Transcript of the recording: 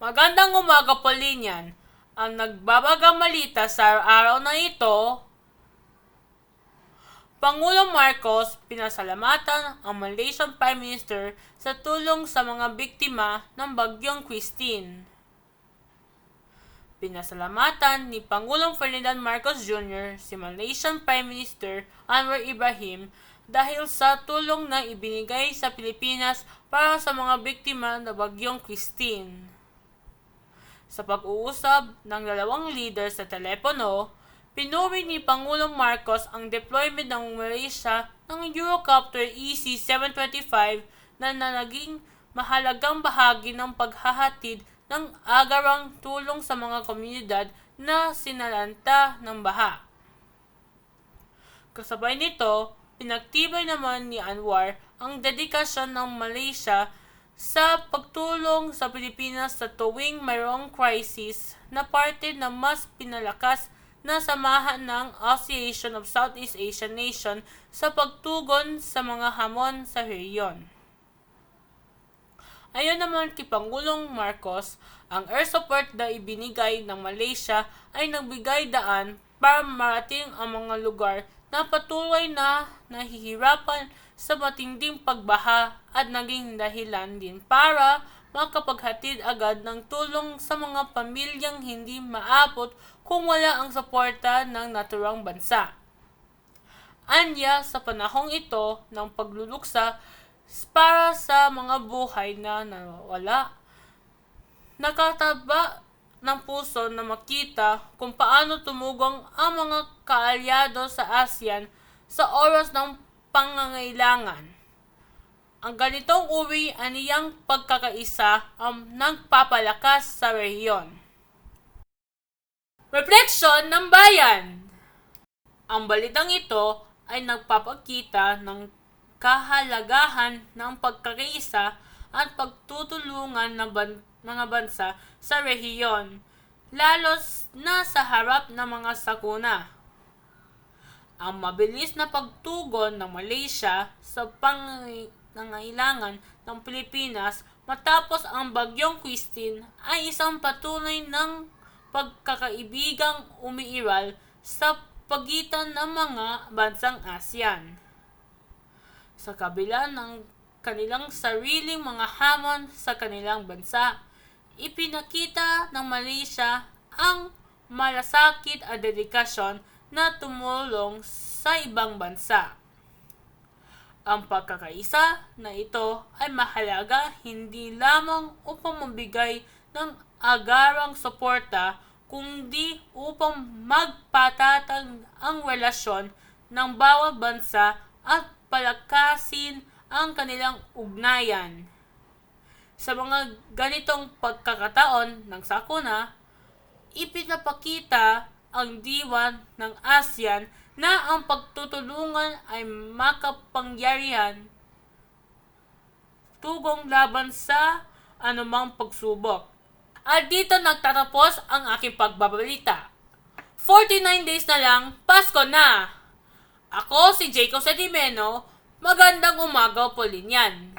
Magandang umaga po linyan. Ang nagbabagalita sa araw na ito, Pangulong Marcos pinasalamatan ang Malaysian Prime Minister sa tulong sa mga biktima ng Bagyong Christine. Pinasalamatan ni Pangulong Ferdinand Marcos Jr. si Malaysian Prime Minister Anwar Ibrahim dahil sa tulong na ibinigay sa Pilipinas para sa mga biktima ng Bagyong Christine. Sa pag-uusap ng dalawang leader sa telepono, pinuri ni Pangulong Marcos ang deployment ng Malaysia ng Eurocopter EC-725 na naging mahalagang bahagi ng paghahatid ng agarang tulong sa mga komunidad na sinalanta ng baha. Kasabay nito, pinagtibay naman ni Anwar ang dedikasyon ng Malaysia sa pagtulong sa Pilipinas sa tuwing mayroong crisis na parte na mas pinalakas na samahan ng Association of Southeast Asian Nations sa pagtugon sa mga hamon sa rehiyon. Ayon naman kay Pangulong Marcos, ang air support na ibinigay ng Malaysia ay nagbigay daan para marating ang mga lugar na patuloy na nahihirapan sa matinding pagbaha at naging dahilan din para makapaghatid agad ng tulong sa mga pamilyang hindi maabot kung wala ang suporta ng naturang bansa. Anya, sa panahong ito ng pagluluksa para sa mga buhay na nawala, nakataba ng puso na makita kung paano tumugong ang mga kaalyado sa ASEAN sa oras ng pangangailangan. Ang ganitong uri aniyang pagkakaisa ang nagpapalakas sa rehiyon. Refleksyon ng Bayan. Ang balitang ito ay nagpapakita ng kahalagahan ng pagkakaisa at pagtutulungan ng mga bansa sa rehiyon, lalo na sa harap ng mga sakuna. Ang mabilis na pagtugon ng Malaysia sa pangangailangan ng Pilipinas matapos ang Bagyong Christine ay isang patunay ng pagkakaibigang umiiral sa pagitan ng mga bansang ASEAN. Sa kabila ng kanilang sariling mga hamon sa kanilang bansa, ipinakita ng Malaysia ang malasakit at dedikasyon na tumulong sa ibang bansa. Ang pagkakaisa na ito ay mahalaga hindi lamang upang mabigay ng agarang suporta, kundi upang magpatatag ang relasyon ng bawat bansa at palakasin ang kanilang ugnayan. Sa mga ganitong pagkakataon ng sakuna, ipinapakita ang diwa ng ASEAN na ang pagtutulungan ay makapangyarihan tugong laban sa anumang pagsubok. At dito nagtatapos ang aking pagbabalita. 49 days na lang, Pasko na! Ako si Jacob Sedimeno, magandang umaga po linyan.